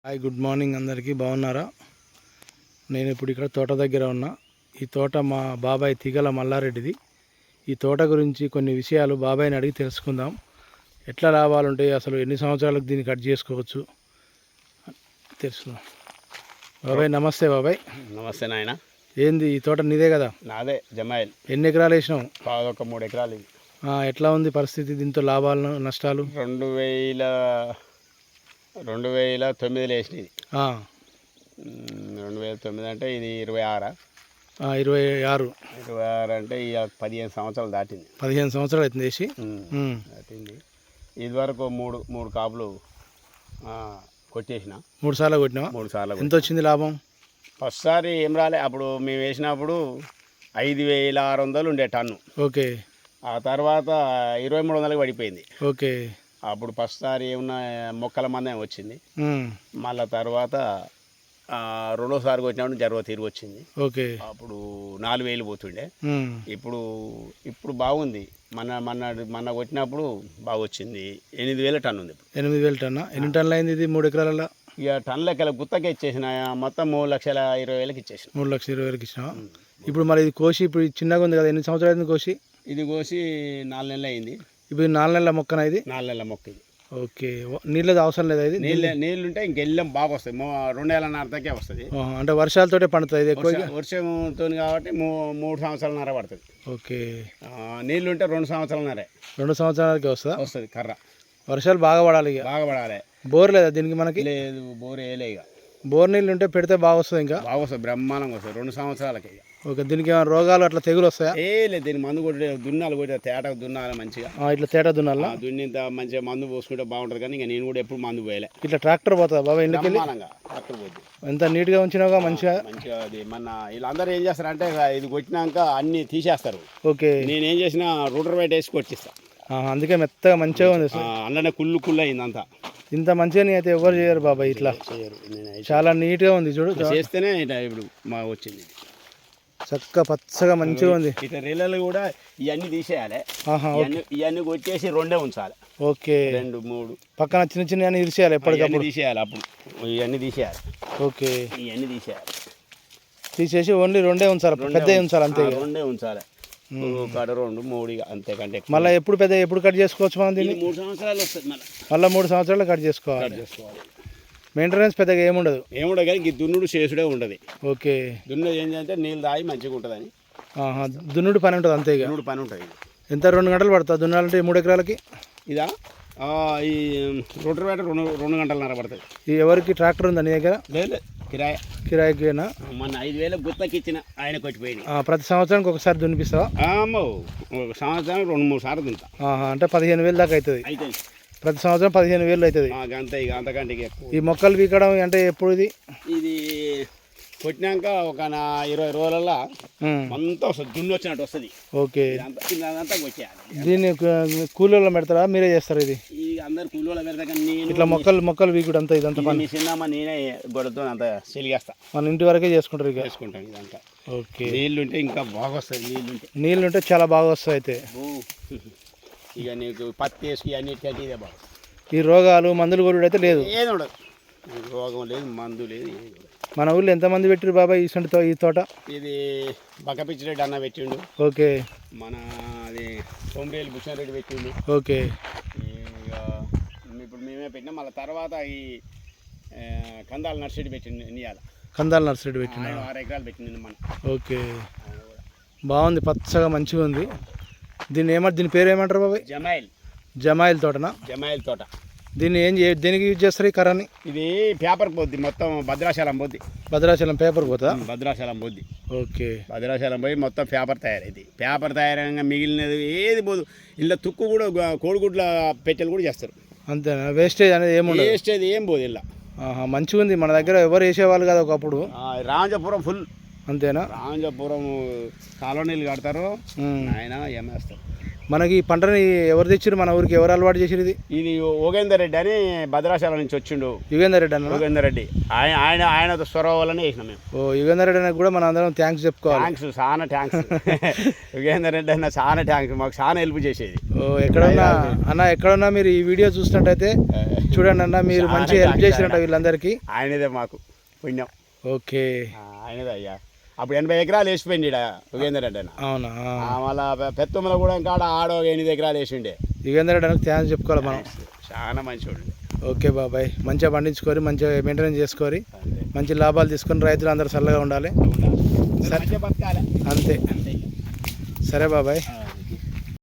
Hi good morning అందరికీ బాగున్నారా? నేను ఇప్పుడు ఇక్కడ తోట దగ్గర ఉన్నా. ఈ తోట మా బాబాయ్ తిగల మల్లారెడ్డిది. ఈ తోట గురించి కొన్ని విషయాలు బాబాయ్ని అడిగి తెలుసుకుందాం. ఎట్లా లాభాలు ఉంటాయి, అసలు ఎన్ని సంవత్సరాలకు దీన్ని కట్ చేసుకోవచ్చు తెలుసుకుందాం. బాబాయ్ నమస్తే. బాబాయ్ నమస్తే నాయన. ఏంది ఈ తోట నీదే కదా? నాదే జమాయిల్. ఎన్ని ఎకరాలు వేసినావు? ఒక 3 ఎకరాలు. ఎట్లా ఉంది పరిస్థితి, దీంతో లాభాలు నష్టాలు? 2009 వేసినది. 2009 అంటే ఇది 26. 26 అంటే ఇక 15 సంవత్సరాలు దాటింది. 15 సంవత్సరాలు అవుతుంది వేసి. దాటింది. ఇది వరకు మూడు కాపులు కొట్టేసిన. 3 సార్లు కొట్టినావా? 3 సార్లు. ఎంత వచ్చింది లాభం? ఫస్ట్ సారి ఏం రాలే. అప్పుడు మేము వేసినప్పుడు 5,600 ఉండే టన్ను. ఓకే. ఆ తర్వాత 2,300కి పడిపోయింది. ఓకే. అప్పుడు ఫస్ట్ సారి ఏమన్నా మొక్కల మందం వచ్చింది. మళ్ళీ తర్వాత రెండోసారి వచ్చినప్పుడు జరవ తిరిగి వచ్చింది. ఓకే. అప్పుడు 4,000 పోతుండే. ఇప్పుడు బాగుంది. మన వచ్చినప్పుడు బాగా వచ్చింది. 8,000 టన్ను ఉంది. 8,000 టన్నా. ఎన్ని టన్నులు అయింది ఇది 3 ఎకరాలలో? ఇక టన్నుల లెక్కల గుత్తకే ఇచ్చేసిన. మొత్తం 3,20,000కి ఇచ్చేసిన. 3,20,000కి ఇచ్చినా. ఇప్పుడు మరి ఇది కోసి, ఇప్పుడు చిన్నగా ఉంది కదా, ఎన్ని సంవత్సరాలు అయింది కోసి? ఇది కోసి 4 నెలలు అయింది. ఇప్పుడు 4 నెలల మొక్కన ఇది? 4 నెలల మొక్క ఇది. ఓకే. నీళ్ళది అవసరం లేదా ఇది? నీళ్ళు ఉంటే ఇంకెళ్ళం బాగా వస్తాయి. 2 నెలలన్నరకే వస్తుంది. అంటే వర్షాలతోటే పండుతుంది ఇది ఎక్కువ? వర్షంతో కాబట్టి 3 సంవత్సరాలన్నర పడుతుంది. ఓకే. నీళ్ళు ఉంటే 2 సంవత్సరాలన్నరే. 2 సంవత్సరాలకి వస్తుంది కర్ర. వర్షాలు బాగా పడాలి. ఇక బాగా పడాలి. బోర్ లేదా దీనికి మనకి? లేదు, బోర్ వేయలే. ఇక బోర్ నీళ్ళు ఉంటే పెడితే బాగా వస్తుంది. ఇంకా బాగా వస్తుంది, బ్రహ్మాండంగా వస్తుంది 2 సంవత్సరాలకి. ఓకే. దీనికి ఏమైనా రోగాలు అట్లా తెగులు వస్తాయా? లేదు, దీనికి మందు కొట్టి దున్నాలు కొట్టి తేటకు దున్నాలి మంచిగా. ఇట్లా తేట దున్నాలా? దున్నింత మంచిగా మందు పోసుకుంటే బాగుంటుంది. కానీ ఇంకా నేను కూడా ఎప్పుడు మందు పోయలే. ఇట్లా ట్రాక్టర్ పోతుందా బాబా ఇంటికి? ట్రాక్టర్ పోద్ది. ఎంత నీట్గా ఉంచినావుగా మంచిగా. అది వీళ్ళందరూ ఏం చేస్తారంటే ఇది కొట్టినాక అన్ని తీసేస్తారు. ఓకే. నేనేం చేసిన రూటర్ బయట వేసి కొట్టిస్తా. అందుకే మెత్తగా మంచిగా ఉంది. అందులోనే కుళ్ళు అయింది అంతా. ఇంత మంచిగా అయితే ఎవరు చేయరు బాబాయ్. ఇట్లా చాలా నీట్గా ఉంది చూడు. చేస్తేనే ఇప్పుడు మా వచ్చింది చక్క పచ్చగా మంచిగా ఉంది. ఇట్లా రీలలు కూడా ఇవన్నీ తీసేయాలి. ఇవన్నీ కొట్టేసి 2 ఉంచాలి. ఓకే. 2, 3 పక్కన చిన్న చిన్న అన్ని తీసేయాలి. ఎప్పటికప్పుడు తీసేయాలి. అప్పుడు ఇవన్నీ తీసేయాలి. ఓకే. ఇవన్నీ తీసేయాలి. తీసేసి ఓన్లీ 2 ఉంచాలి. పెద్ద ఉంచాలి అంతే. 2 ఉంచాలి. 1, 2, 3 అంతేకంటే. మళ్ళీ ఎప్పుడు కట్ చేసుకోవచ్చు మనం దీన్ని? 3 సంవత్సరాలు వస్తుంది. మళ్ళీ 3 సంవత్సరాలు కట్ చేసుకోవాలి. మెయింటెనెన్స్ పెద్దగా ఏముండదు కానీ ఈ దున్నుడు చేసుడే ఉండదు. ఓకే. దున్నుడు ఏంటంటే నీళ్ళు తాగి మంచిగా ఉంటుందని. దున్నుడు పని ఉంటుంది అంతే. దున్నుడు పని ఉంటుంది. ఎంత 2 గంటలు పడుతుంది దున్నాలంటే 3 ఎకరాలకి? ఇదా ఈ రోటర్ బయట 2 గంటలన్నర పడుతుంది. ఎవరికి ట్రాక్టర్ ఉందా నీ దగ్గర? లేదు, కిరాయికేనా? మొన్న 5,000 గుత్తకి ఇచ్చిన. ఆయన కొట్టిపోయింది. ప్రతి సంవత్సరానికి ఒకసారి దున్నిపిస్తావా? ఒక సంవత్సరానికి 2-3 సార్లు దున్నుతా. అంటే 15,000 దాకా అవుతుంది. ప్రతి సంవత్సరం 15,000 అవుతుంది. అంతే. ఇక అంతకంటే ఈ మొక్కలు పీకడం అంటే ఎప్పుడు? ఇది కొట్టినాక ఒక 20 రోజులలో అంతా వస్తుంది, దున్ను వచ్చినట్టు వస్తుంది. ఓకే. అదంతా కొట్టేయాలి. దీన్ని కూలీలో పెడతారా మీరే చేస్తారా? ఇది అందరు కూలీలో పెడతా. కానీ ఇట్లా మొక్కలు పీకుడు అంతా ఇదంతా పని చిన్నమ్మా నేనే గొడవతో అంత చెలిగేస్తా. మన ఇంటి వరకే చేసుకుంటారు. ఇక చేసుకుంటాం ఇదంతా. ఓకే. నీళ్ళుంటే ఇంకా బాగా వస్తుంది. నీళ్ళుంటే చాలా బాగా వస్తాయి. అయితే ఇక నీకు పత్తి వేసుకు అన్నిటికంటే ఇదే బాగా. ఈ రోగాలు మందులు కొరుడు అయితే లేదు? ఏది ఉండదు. రోగం లేదు, మందు లేదు, ఏది ఉండదు. మన ఊళ్ళో ఎంతమంది పెట్టారు బాబాయ్ ఈ తోట? ఇది బక్కపిచ్చిరెడ్డి అన్న పెట్టిండు. ఓకే. మన అది సోమరేలి భూషణరెడ్డి పెట్టిండు. ఓకే. ఇక ఇప్పుడు మేమే పెట్టినాం. మళ్ళీ తర్వాత ఈ కందాల నర్సరెడ్డి పెట్టిండు. కందాల నర్సరెడ్డి పెట్టిండు. 6 ఎకరాలు పెట్టిండు మన. ఓకే. బాగుంది, పచ్చగా మంచిగా ఉంది. దీని పేరు ఏమంటారు బాబాయ్? జమాయిల్ తోటనా? జమాయిల్ తోట. దీన్ని దేనికి యూజ్ చేస్తారు ఈ కర్రని? ఇది పేపర్ పోద్ది. మొత్తం భద్రాచలం పోద్ది. భద్రాచలం పేపర్ పోతా? భద్రాచలం పోద్ది. ఓకే. భద్రాచలం పోయి మొత్తం పేపర్ తయారైంది. పేపర్ తయారైన మిగిలినది ఏది పోదు. ఇలా తుక్కు కూడా కోడిగుడ్ల పెట్టెలు కూడా చేస్తారు. అంతేనా? వేస్టేజ్ అనేది ఏముండదు? వేస్టేజ్ ఏం పోదు. ఇలా మంచిగా ఉంది. మన దగ్గర ఎవరు వేసేవాళ్ళు కదా ఒకప్పుడు. రామజపురం ఫుల్. అంతేనా? రామజపురం కాలనీలు కడతారు, ఆయన ఏమేస్తారు. మనకి ఈ పంటని ఎవరు తెచ్చారు మన ఊరికి, ఎవరు అలవాటు చేసారు ఇది? ఇది యోగేందర్ రెడ్డి అని భద్రాచలం నుంచి వచ్చిండు. యుగేందర్ రెడ్డి అన్న? యోగేందర్ రెడ్డి ఆయన చొరవ వల్లనే వేసినాం మేము. ఓ యుగేందర్ రెడ్డి అన్న కూడా మన అందరం థ్యాంక్స్ చెప్పుకోవాలి. థ్యాంక్స్, చాలా థ్యాంక్స్. యుగేందర్ రెడ్డి అన్న చాలా థ్యాంక్స్, మాకు చాలా హెల్ప్ చేసేది. ఓ ఎక్కడున్నా అన్న, ఎక్కడున్నా మీరు ఈ వీడియో చూసినట్టయితే చూడండి అన్న, మీరు మంచి హెల్ప్ చేసినట్ట వీళ్ళందరికీ. ఆయనదే మాకు పుణ్యం. ఓకే, ఆయనదే అయ్యా. అప్పుడు 80 ఎకరాలు వేసిపోయింది యుగేందర్ రెడ్డి అన్న. అవునా? మళ్ళా పెత్తమ్మల కూడా ఇంకా ఆడ 8 ఎకరాలు వేసిండే. యుగేందర్ రెడ్డి అన్నకు థ్యాంక్స్ చెప్పుకోవాలి మనం. చాలా మంచివాడు. ఓకే బాబాయ్, మంచిగా పండించుకొని మంచిగా మెయింటెనెన్స్ చేసుకొని మంచి లాభాలు తీసుకొని రైతులు అందరూ చల్లగా ఉండాలి. బతకాలి అంతే. సరే బాబాయ్.